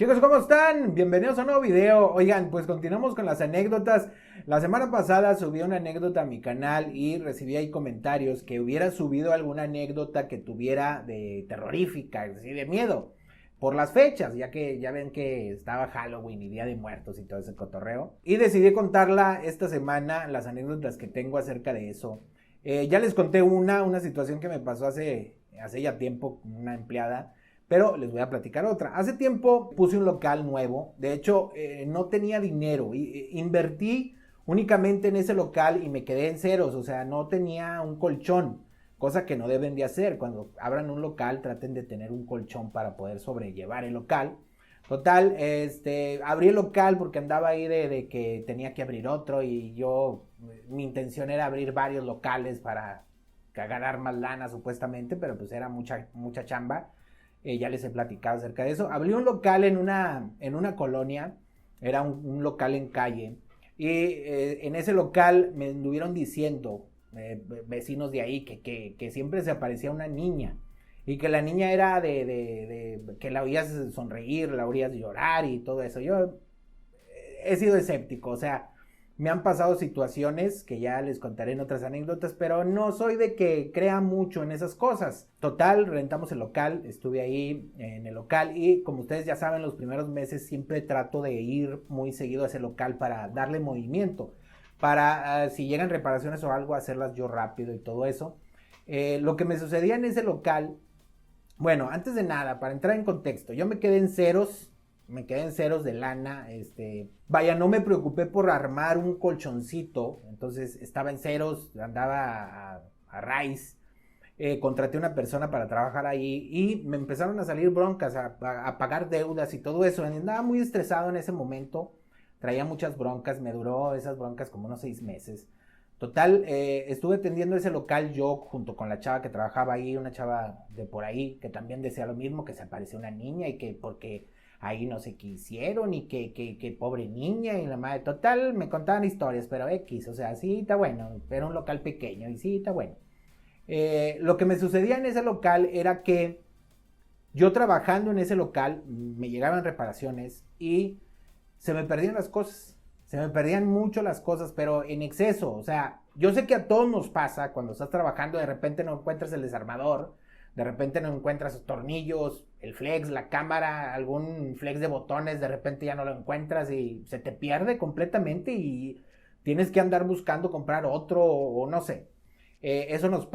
Amigos, ¿cómo están? Bienvenidos a un nuevo video. Oigan, pues continuamos con las anécdotas. La semana pasada subí una anécdota a mi canal y recibí ahí comentarios que hubiera subido alguna anécdota que tuviera de terrorífica, es decir, de miedo, por las fechas, ya que ya ven que estaba Halloween y Día de Muertos y todo ese cotorreo. Y decidí contarla esta semana, las anécdotas que tengo acerca de eso. Ya les conté una situación que me pasó hace ya tiempo con una empleada. Pero les voy a platicar otra. Hace tiempo puse un local nuevo. De hecho, no tenía dinero. Invertí únicamente en ese local y me quedé en ceros. O sea, no tenía un colchón. Cosa que no deben de hacer. Cuando abran un local, traten de tener un colchón para poder sobrellevar el local. Total, abrí el local porque andaba ahí de que tenía que abrir otro. Y mi intención era abrir varios locales para ganar más lana supuestamente. Pero pues era mucha chamba. Ya les he platicado acerca de eso. Abrí un local en una colonia, era un local en calle, y en ese local me anduvieron diciendo vecinos de ahí que siempre se aparecía una niña, y que la niña era que la oías sonreír, la oías llorar y todo eso. Yo he sido escéptico, o sea, me han pasado situaciones que ya les contaré en otras anécdotas, pero no soy de que crea mucho en esas cosas. Total, rentamos el local, estuve ahí en el local y como ustedes ya saben, los primeros meses siempre trato de ir muy seguido a ese local para darle movimiento, para si llegan reparaciones o algo, hacerlas yo rápido y todo eso. Lo que me sucedía en ese local, bueno, antes de nada, para entrar en contexto, yo me quedé en ceros. Me quedé en ceros de lana, vaya, no me preocupé por armar un colchoncito, entonces estaba en ceros, andaba a raíz, contraté una persona para trabajar ahí y me empezaron a salir broncas, a pagar deudas y todo eso. Andaba muy estresado en ese momento, traía muchas broncas, me duró esas broncas como unos 6 meses. Total, estuve atendiendo ese local yo junto con la chava que trabajaba ahí, una chava de por ahí que también decía lo mismo, que se apareció una niña y que porque ahí no sé qué hicieron y que pobre niña y la madre. Total, me contaban historias, pero X, o sea, sí, está bueno, era un local pequeño y sí, está bueno. Lo que me sucedía en ese local era que yo trabajando en ese local me llegaban reparaciones y se me perdían las cosas. Se me perdían mucho las cosas, pero en exceso. O sea, yo sé que a todos nos pasa cuando estás trabajando, de repente no encuentras el desarmador, de repente no encuentras los tornillos, el flex, la cámara, algún flex de botones, de repente ya no lo encuentras y se te pierde completamente y tienes que andar buscando comprar otro o no sé. Eso nos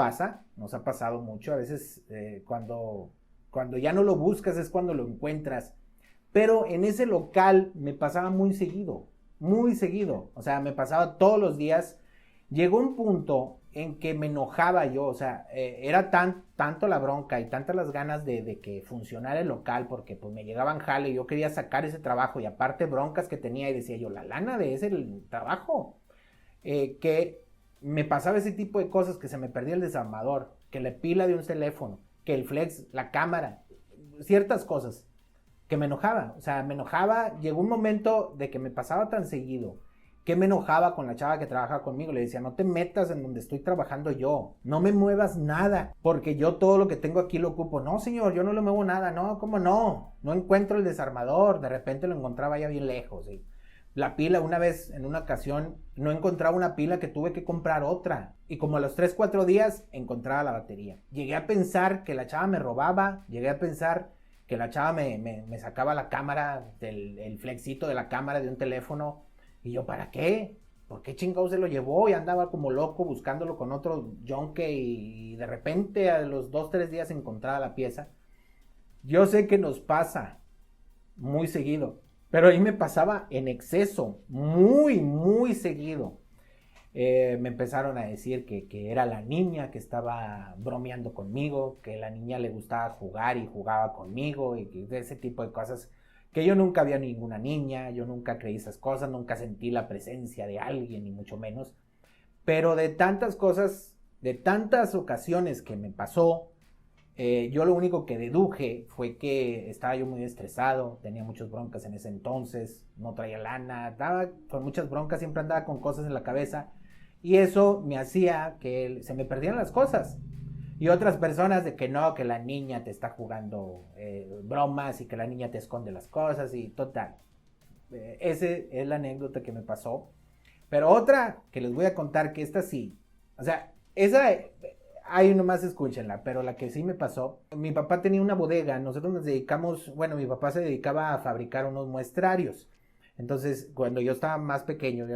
ha pasado mucho. A veces cuando ya no lo buscas es cuando lo encuentras. Pero en ese local me pasaba muy seguido, muy seguido. O sea, me pasaba todos los días. Llegó un punto en que me enojaba yo, o sea, era tanto la bronca y tantas las ganas de que funcionara el local, porque pues me llegaban jale y yo quería sacar ese trabajo y aparte broncas que tenía y decía yo, la lana de ese trabajo, que me pasaba ese tipo de cosas, que se me perdía el desarmador, que la pila de un teléfono, que el flex, la cámara, ciertas cosas que me enojaba, o sea, me enojaba. Llegó un momento de que me pasaba tan seguido que me enojaba con la chava que trabajaba conmigo. Le decía, no te metas en donde estoy trabajando yo, no me muevas nada, porque yo todo lo que tengo aquí lo ocupo. No, señor, yo no le muevo nada. No, ¿cómo no? No encuentro el desarmador, de repente lo encontraba ya bien lejos. ¿Sí? La pila, una vez, en una ocasión, no encontraba una pila, que tuve que comprar otra. Y como a los 3, 4 días, encontraba la batería. Llegué a pensar que la chava me robaba, llegué a pensar que la chava me sacaba la cámara, el flexito de la cámara de un teléfono. Y yo, ¿para qué? ¿Por qué chingado se lo llevó? Y andaba como loco buscándolo con otro yonke y de repente a los 2, 3 días encontraba la pieza. Yo sé que nos pasa muy seguido, pero ahí me pasaba en exceso, muy, muy seguido. Me empezaron a decir que era la niña que estaba bromeando conmigo, que la niña le gustaba jugar y jugaba conmigo y que ese tipo de cosas, que yo nunca vi a ninguna niña, yo nunca creí esas cosas, nunca sentí la presencia de alguien, ni mucho menos. Pero de tantas cosas, de tantas ocasiones que me pasó, yo lo único que deduje fue que estaba yo muy estresado, tenía muchas broncas en ese entonces, no traía lana, estaba con muchas broncas, siempre andaba con cosas en la cabeza y eso me hacía que se me perdieran las cosas. Y otras personas de que no, que la niña te está jugando bromas y que la niña te esconde las cosas y total. Esa es la anécdota que me pasó. Pero otra que les voy a contar, que esta sí, o sea, esa, ahí nomás escúchenla, pero la que sí me pasó, mi papá tenía una bodega, nosotros nos dedicamos, bueno, mi papá se dedicaba a fabricar unos muestrarios. Entonces, cuando yo estaba más pequeño,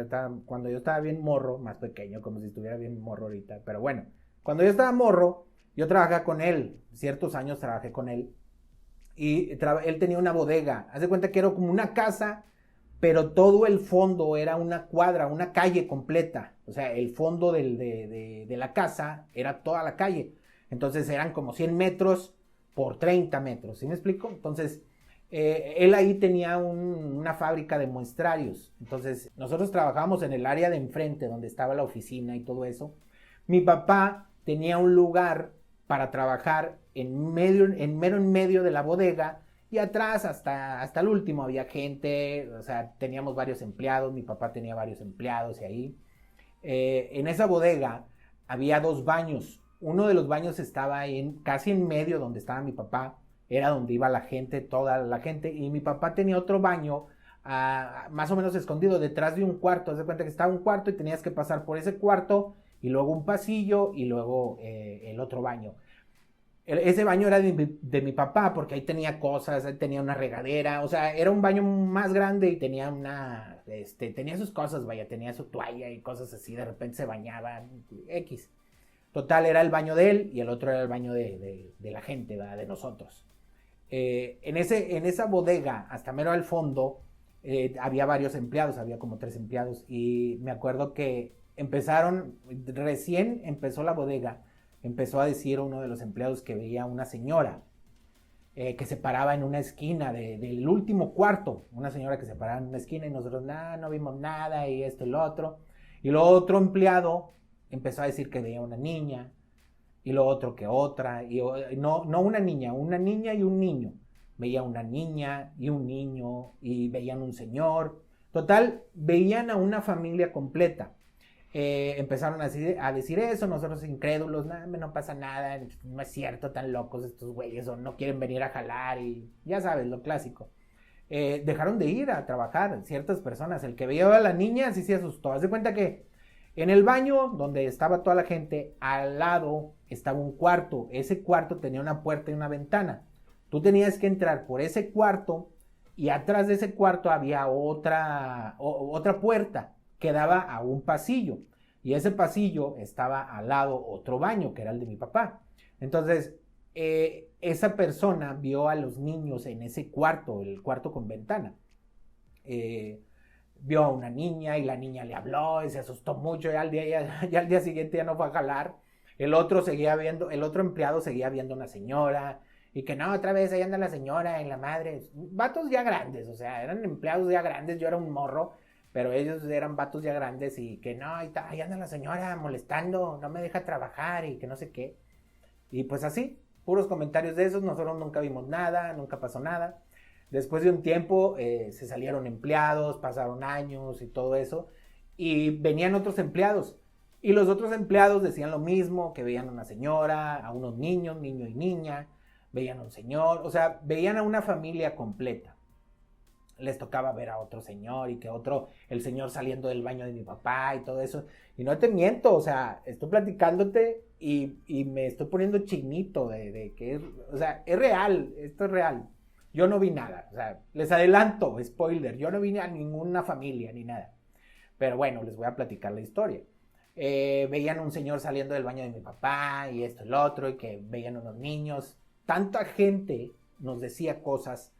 cuando yo estaba bien morro, más pequeño, como si estuviera bien morro ahorita, pero bueno, cuando yo estaba morro, yo trabajaba con él, ciertos años trabajé con él, y él tenía una bodega, haz de cuenta que era como una casa, pero todo el fondo era una cuadra, una calle completa. O sea, el fondo de la casa era toda la calle. Entonces eran como 100 metros por 30 metros. ¿Sí me explico? Entonces, él ahí tenía una fábrica de muestrarios. Entonces, nosotros trabajábamos en el área de enfrente, donde estaba la oficina y todo eso. Mi papá tenía un lugar para trabajar mero en medio de la bodega, y atrás hasta el último había gente, o sea, teníamos varios empleados, mi papá tenía varios empleados y ahí. En esa bodega había dos baños. Uno de los baños estaba casi en medio donde estaba mi papá, era donde iba la gente, toda la gente, y mi papá tenía otro baño más o menos escondido detrás de un cuarto. Haz de cuenta que estaba un cuarto y tenías que pasar por ese cuarto y luego un pasillo y luego el otro baño. Ese baño era de mi papá porque ahí tenía cosas, ahí tenía una regadera, o sea, era un baño más grande y tenía tenía sus cosas, vaya, tenía su toalla y cosas así, de repente se bañaba, X. Total, era el baño de él y el otro era el baño de la gente, ¿verdad? De nosotros. En esa bodega, hasta mero al fondo, había varios empleados, había como 3 empleados, y me acuerdo que recién empezó la bodega, empezó a decir uno de los empleados que veía una señora que se paraba en una esquina del último cuarto, una señora que se paraba en una esquina y nosotros no vimos nada y esto y lo otro. Y luego otro empleado empezó a decir que veía una niña y lo otro que otra, y no una niña y un niño. Veía una niña y un niño y veían un señor. Total, veían a una familia completa. Empezaron a decir eso, nosotros incrédulos, no pasa nada, no es cierto, tan locos estos güeyes, o no quieren venir a jalar, y ya sabes, lo clásico. Dejaron de ir a trabajar ciertas personas, el que veía a la niña sí se asustó. Haz de cuenta que en el baño donde estaba toda la gente, al lado estaba un cuarto, ese cuarto tenía una puerta y una ventana, tú tenías que entrar por ese cuarto, y atrás de ese cuarto había otra puerta que daba a un pasillo, y ese pasillo estaba al lado otro baño que era el de mi papá. Entonces esa persona vio a los niños en ese cuarto, el cuarto con ventana. Vio a una niña y la niña le habló y se asustó mucho, y al día siguiente ya no fue a jalar. El otro empleado seguía viendo a una señora, y que no, otra vez ahí anda la señora en la madre. Vatos ya grandes, o sea, eran empleados ya grandes, yo era un morro, pero ellos eran vatos ya grandes, y que no, ahí anda la señora molestando, no me deja trabajar y que no sé qué. Y pues así, puros comentarios de esos, nosotros nunca vimos nada, nunca pasó nada. Después de un tiempo se salieron empleados, pasaron años y todo eso, y venían otros empleados. Y los otros empleados decían lo mismo, que veían a una señora, a unos niños, niño y niña, veían a un señor, o sea, veían a una familia completa. Les tocaba ver a otro señor, y que el señor saliendo del baño de mi papá y todo eso. Y no te miento, o sea, estoy platicándote y me estoy poniendo chinito de que, o sea, es real, esto es real. Yo no vi nada, o sea, les adelanto, spoiler, yo no vi a ninguna familia ni nada. Pero bueno, les voy a platicar la historia. Veían un señor saliendo del baño de mi papá y esto y lo otro, y que veían unos niños. Tanta gente nos decía cosas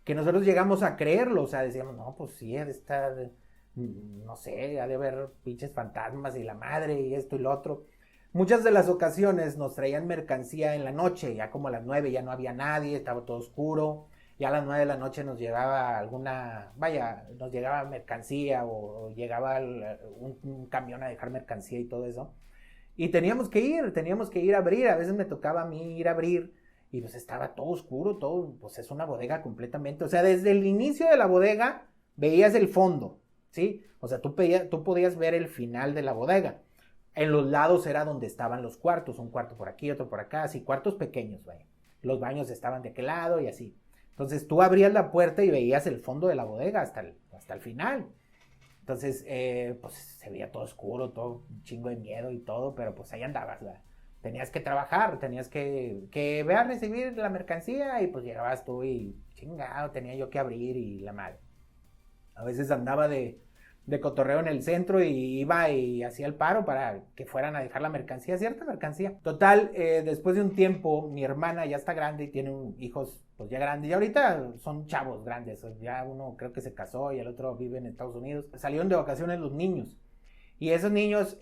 que nosotros llegamos a creerlo, o sea, decíamos, no, pues sí, ha de estar, no sé, ha de haber pinches fantasmas y la madre y esto y lo otro. Muchas de las ocasiones nos traían mercancía en la noche, ya como a las 9 ya no había nadie, estaba todo oscuro, ya a las 9 de la noche nos llegaba nos llegaba mercancía, o llegaba un camión a dejar mercancía y todo eso. Y teníamos que ir a abrir, a veces me tocaba a mí ir a abrir, y pues estaba todo oscuro, todo, pues es una bodega completamente, o sea, desde el inicio de la bodega veías el fondo, ¿sí? O sea, tú podías ver el final de la bodega, En los lados era donde estaban los cuartos, un cuarto por aquí, otro por acá, así, cuartos pequeños, vaya. Los baños estaban de aquel lado y así. Entonces tú abrías la puerta y veías el fondo de la bodega hasta el final. Entonces, pues se veía todo oscuro, todo un chingo de miedo y todo, pero pues ahí andabas, ¿verdad? Tenías que trabajar, tenías que ver a recibir la mercancía y pues llegabas tú y chingado, tenía yo que abrir y la madre. A veces andaba de cotorreo en el centro y iba y hacía el paro para que fueran a dejar la mercancía, cierta mercancía. Total, después de un tiempo, mi hermana ya está grande y tiene hijos pues ya grandes. Y ahorita son chavos grandes. Ya uno creo que se casó y el otro vive en Estados Unidos. Salieron de vacaciones los niños. Y esos niños,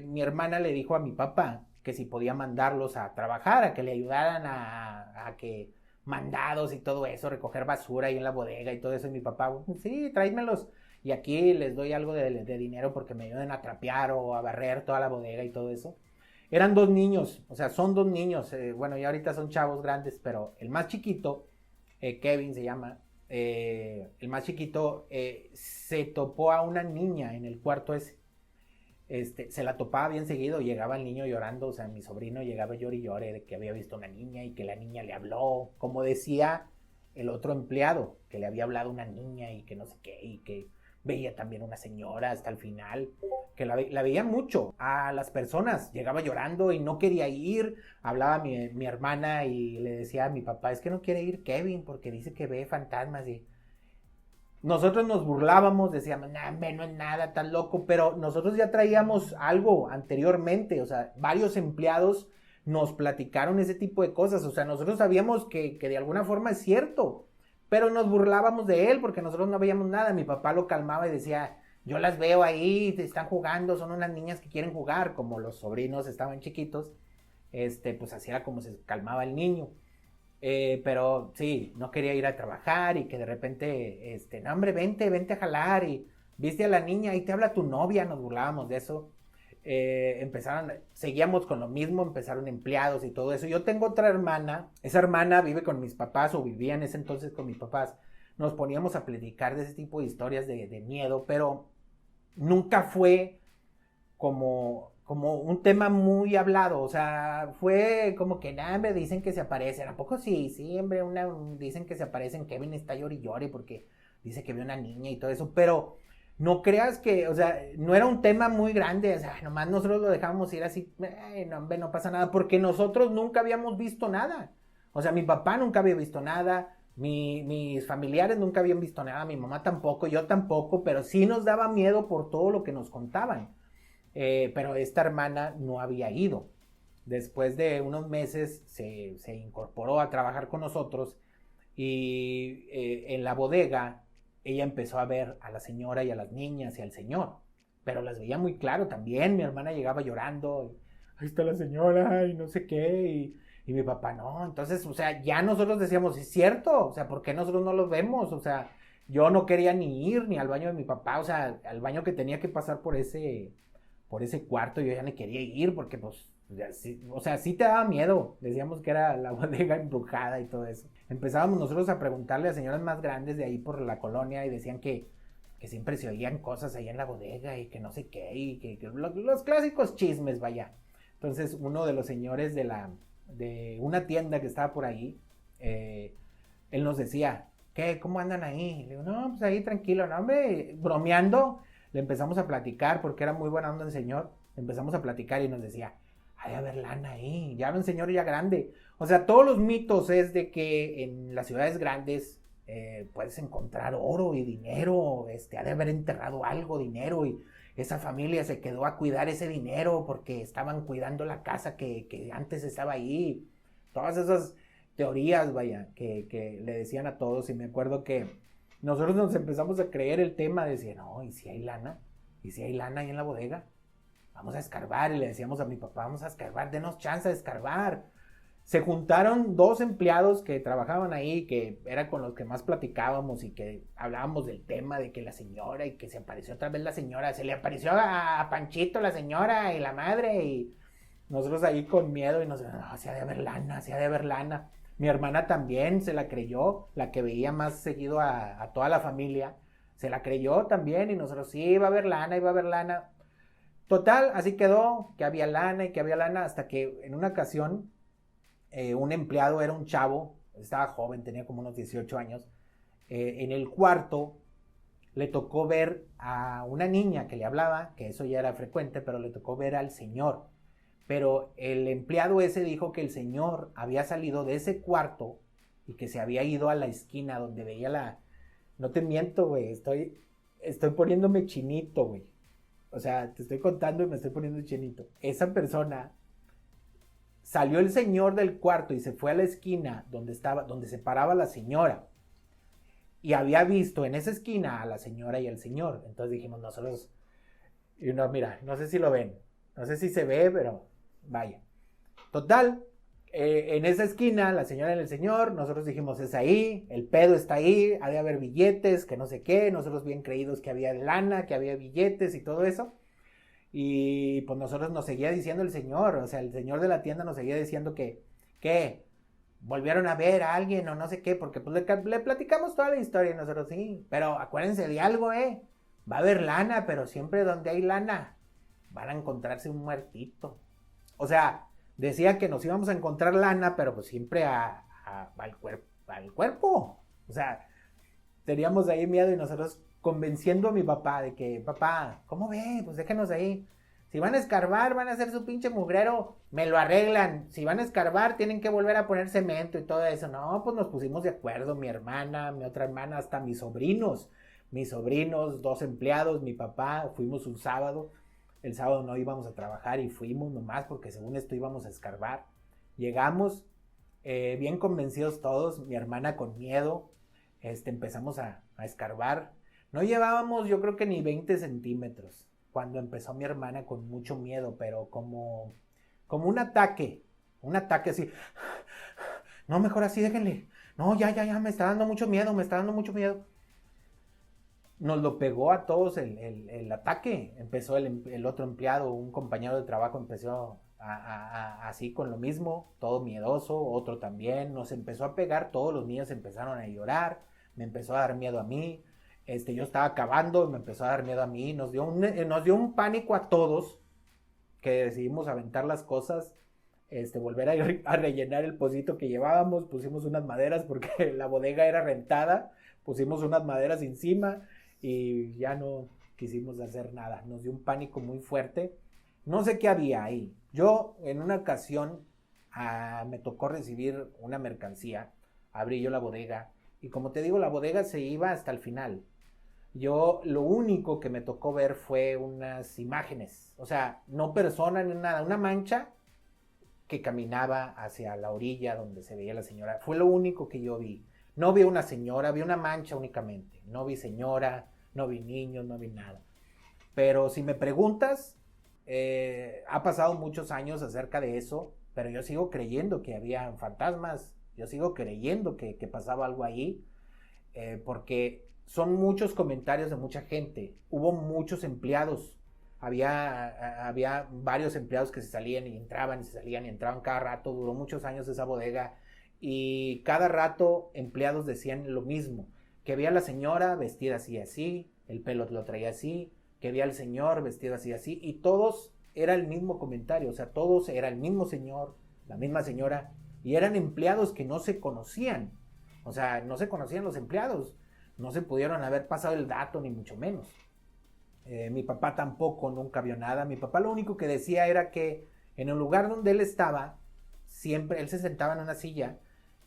mi hermana le dijo a mi papá que si podía mandarlos a trabajar, a que le ayudaran a que mandados y todo eso, recoger basura ahí en la bodega y todo eso. Y mi papá, sí, tráemelos y aquí les doy algo de dinero porque me ayuden a trapear o a barrer toda la bodega y todo eso. Eran dos niños, o sea, son dos niños, bueno, ya ahorita son chavos grandes, pero el más chiquito, Kevin se llama, el más chiquito se topó a una niña en el cuarto ese. Se la topaba bien seguido, llegaba el niño llorando, o sea, mi sobrino llegaba llore y llore de que había visto una niña y que la niña le habló, como decía el otro empleado, que le había hablado una niña y que no sé qué, y que veía también una señora hasta el final, que la veía mucho a las personas, llegaba llorando y no quería ir, hablaba mi hermana y le decía a mi papá, es que no quiere ir Kevin porque dice que ve fantasmas y nosotros nos burlábamos, decíamos, nah, no es nada, tan loco, pero nosotros ya traíamos algo anteriormente, o sea, varios empleados nos platicaron ese tipo de cosas, o sea, nosotros sabíamos que de alguna forma es cierto, pero nos burlábamos de él porque nosotros no veíamos nada, mi papá lo calmaba y decía, yo las veo ahí, están jugando, son unas niñas que quieren jugar, como los sobrinos estaban chiquitos, pues así era como se calmaba el niño. Pero sí, no quería ir a trabajar y que de repente, no hombre, vente a jalar y viste a la niña y te habla tu novia, nos burlábamos de eso. Seguíamos con lo mismo, empezaron empleados y todo eso. Yo tengo otra hermana, esa hermana vive con mis papás o vivía en ese entonces con mis papás. Nos poníamos a platicar de ese tipo de historias de miedo, pero nunca fue como un tema muy hablado, o sea, fue como que, nada, me dicen que se aparecen, ¿a poco sí? Sí, hombre, dicen que se aparecen, Kevin está llori y llore porque dice que vio una niña y todo eso, pero no creas que, o sea, no era un tema muy grande, o sea, nomás nosotros lo dejábamos ir así, no, hombre, no pasa nada, porque nosotros nunca habíamos visto nada, o sea, mi papá nunca había visto nada, mis familiares nunca habían visto nada, mi mamá tampoco, yo tampoco, pero sí nos daba miedo por todo lo que nos contaban. Pero esta hermana no había ido. Después de unos meses se incorporó a trabajar con nosotros y en la bodega ella empezó a ver a la señora y a las niñas y al señor, pero las veía muy claro también. Mi hermana llegaba llorando, ahí está la señora y no sé qué, y mi papá no. Entonces, o sea, ya nosotros decíamos, es cierto, o sea, ¿por qué nosotros no los vemos? O sea, yo no quería ni ir ni al baño de mi papá, o sea, al baño que tenía que pasar por ese cuarto, yo ya no quería ir porque pues, sí, o sea, sí te daba miedo, decíamos que era la bodega embrujada y todo eso. Empezábamos nosotros a preguntarle a señoras más grandes de ahí por la colonia y decían que siempre se oían cosas ahí en la bodega y que no sé qué, y que los clásicos chismes, vaya. Entonces uno de los señores de una tienda que estaba por ahí, él nos decía, ¿qué? ¿Cómo andan ahí? Le digo, no, pues ahí tranquilo, no, hombre, bromeando. Le empezamos a platicar porque era muy buena onda el señor. Empezamos a platicar y nos decía, hay a ver lana ahí, ya era un señor ya grande. O sea, todos los mitos es de que en las ciudades grandes puedes encontrar oro y dinero, ha de haber enterrado algo, dinero, y esa familia se quedó a cuidar ese dinero porque estaban cuidando la casa que antes estaba ahí. Todas esas teorías, vaya, que le decían a todos. Y me acuerdo que nosotros nos empezamos a creer el tema de decir, no, ¿y si hay lana? ¿Y si hay lana ahí en la bodega? Vamos a escarbar. Y le decíamos a mi papá, vamos a escarbar, denos chance de escarbar. Se juntaron dos empleados que trabajaban ahí, que era con los que más platicábamos y que hablábamos del tema de que la señora, y que se apareció otra vez la señora, se le apareció a Panchito la señora y la madre, y nosotros ahí con miedo y nos decían, no, se ha de haber lana, se ha de haber lana. Mi hermana también se la creyó, la que veía más seguido a toda la familia, se la creyó también y nosotros, sí, iba a haber lana, iba a haber lana. Total, así quedó, que había lana y que había lana, hasta que en una ocasión un empleado era un chavo, estaba joven, tenía como unos 18 años, en el cuarto le tocó ver a una niña que le hablaba, que eso ya era frecuente, pero le tocó ver al señor. Pero el empleado ese dijo que el señor había salido de ese cuarto y que se había ido a la esquina donde veía la... No te miento, güey, estoy poniéndome chinito, güey. O sea, te estoy contando y me estoy poniendo chinito. Esa persona salió el señor del cuarto y se fue a la esquina donde se paraba la señora. Y había visto en esa esquina a la señora y al señor. Entonces dijimos nosotros, y no, mira, no sé si lo ven, no sé si se ve, pero vaya. Total, en esa esquina, la señora y el señor, nosotros dijimos, es ahí, el pedo está ahí, ha de haber billetes, que no sé qué, nosotros bien creídos que había lana, que había billetes y todo eso. Y pues nosotros nos seguía diciendo el señor, o sea, el señor de la tienda nos seguía diciendo que volvieron a ver a alguien o no sé qué, porque pues le platicamos toda la historia y nosotros sí, pero acuérdense de algo, va a haber lana, pero siempre donde hay lana van a encontrarse un muertito. O sea, decía que nos íbamos a encontrar lana, pero pues siempre al cuerpo. O sea, teníamos ahí miedo y nosotros convenciendo a mi papá de que, papá, ¿cómo ve? Pues déjenos ahí. Si van a escarbar, van a hacer su pinche mugrero, me lo arreglan. Si van a escarbar, tienen que volver a poner cemento y todo eso. No, pues nos pusimos de acuerdo, mi hermana, mi otra hermana, hasta mis sobrinos. Mis sobrinos, 2 empleados, mi papá, fuimos un sábado. El sábado no íbamos a trabajar y fuimos nomás porque según esto íbamos a escarbar. Llegamos, bien convencidos todos, mi hermana con miedo, empezamos a escarbar. No llevábamos yo creo que ni 20 centímetros cuando empezó mi hermana con mucho miedo, pero como un ataque así. No, mejor así, déjenle. No, ya, me está dando mucho miedo, me está dando mucho miedo. Nos lo pegó a todos el ataque. Empezó el otro empleado, un compañero de trabajo, empezó así con lo mismo, todo miedoso, otro también. Nos empezó a pegar, todos los niños empezaron a llorar, me empezó a dar miedo a mí. Yo estaba acabando y me empezó a dar miedo a mí. Nos dio un pánico a todos que decidimos aventar las cosas, volver a rellenar el pocito que llevábamos. Pusimos unas maderas porque la bodega era rentada, pusimos unas maderas encima y ya no quisimos hacer nada. Nos dio un pánico muy fuerte. No sé qué había ahí. Yo en una ocasión me tocó recibir una mercancía, abrí yo la bodega y como te digo, la bodega se iba hasta el final. Yo lo único que me tocó ver fue unas imágenes, o sea, no persona ni nada, una mancha que caminaba hacia la orilla donde se veía la señora. Fue lo único que yo vi. No vi una señora, vi una mancha únicamente. No vi señora, no vi niños, no vi nada. Pero si me preguntas, ha pasado muchos años acerca de eso, pero yo sigo creyendo que había fantasmas, yo sigo creyendo que pasaba algo ahí, porque son muchos comentarios de mucha gente. Hubo muchos empleados. Había varios empleados que se salían y entraban y se salían y entraban cada rato. Duró muchos años esa bodega y cada rato empleados decían lo mismo, que veía a la señora vestida así así, el pelo lo traía así, que veía al señor vestido así así, y todos era el mismo comentario, o sea, todos era el mismo señor, la misma señora, y eran empleados que no se conocían. O sea, no se conocían los empleados, no se pudieron haber pasado el dato ni mucho menos. Mi papá tampoco nunca vio nada. Mi papá lo único que decía era que en el lugar donde él estaba, siempre él se sentaba en una silla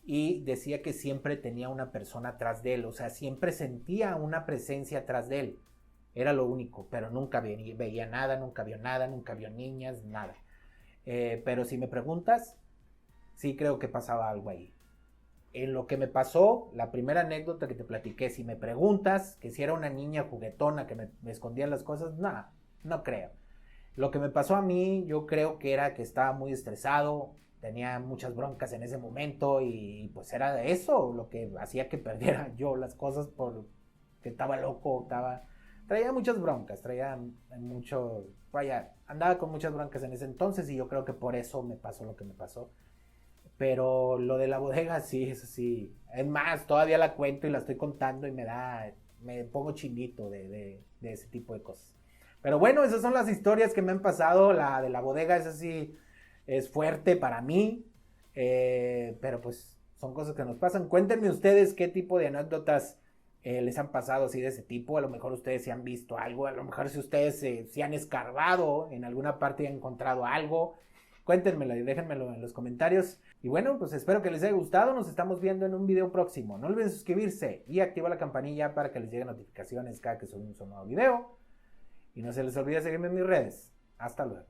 y decía que siempre tenía una persona atrás de él, o sea, siempre sentía una presencia atrás de él. Era lo único, pero nunca veía nada, nunca vio niñas, nada. Pero si me preguntas, sí creo que pasaba algo ahí. En lo que me pasó, la primera anécdota que te platiqué, si me preguntas que si era una niña juguetona que me escondía las cosas, nada, no creo. Lo que me pasó a mí, yo creo que era que estaba muy estresado, tenía muchas broncas en ese momento y pues era de eso lo que hacía que perdiera yo las cosas porque estaba loco, traía muchas broncas, andaba con muchas broncas en ese entonces y yo creo que por eso me pasó lo que me pasó. Pero lo de la bodega, sí, eso sí. Es más, todavía la cuento y la estoy contando y me pongo chinito de ese tipo de cosas. Pero bueno, esas son las historias que me han pasado. La de la bodega, esa sí es fuerte para mí. Pero pues son cosas que nos pasan. Cuéntenme ustedes qué tipo de anécdotas les han pasado así de ese tipo. A lo mejor ustedes se han visto algo. A lo mejor si ustedes se han escarbado en alguna parte y han encontrado algo. Cuéntenmelo y déjenmelo en los comentarios. Y bueno, pues espero que les haya gustado. Nos estamos viendo en un video próximo. No olviden suscribirse y activar la campanilla para que les lleguen notificaciones cada que subimos un nuevo video. Y no se les olvide seguirme en mis redes. Hasta luego.